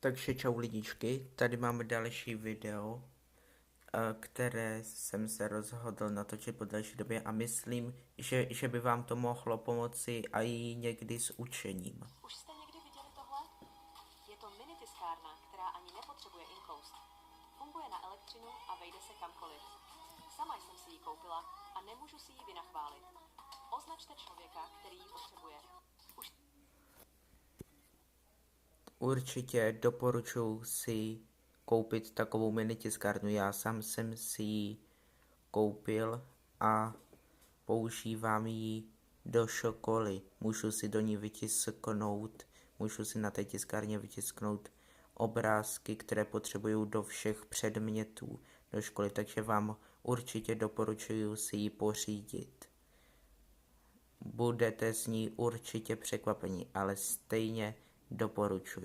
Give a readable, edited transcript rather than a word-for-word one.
Takže čau lidičky, tady máme další video, které jsem se rozhodl natočit po další době a myslím, že by vám to mohlo pomoci i někdy s učením. Už jste někdy viděli tohle? Je to mini tiskárna, která ani nepotřebuje inkoust. Funguje na elektřinu a vejde se kamkoliv. Sama jsem si ji koupila a nemůžu si ji vynachválit. Označte člověka, který ji potřebuje. Určitě doporučuji si koupit takovou mini tiskárnu. Já sám jsem si ji koupil a používám ji do školy. Můžu si do ní můžu si na té tiskárně vytisknout obrázky, které potřebuju do všech předmětů do školy, takže vám určitě doporučuji si ji pořídit. Budete z ní určitě překvapeni, ale stejně doporučuji.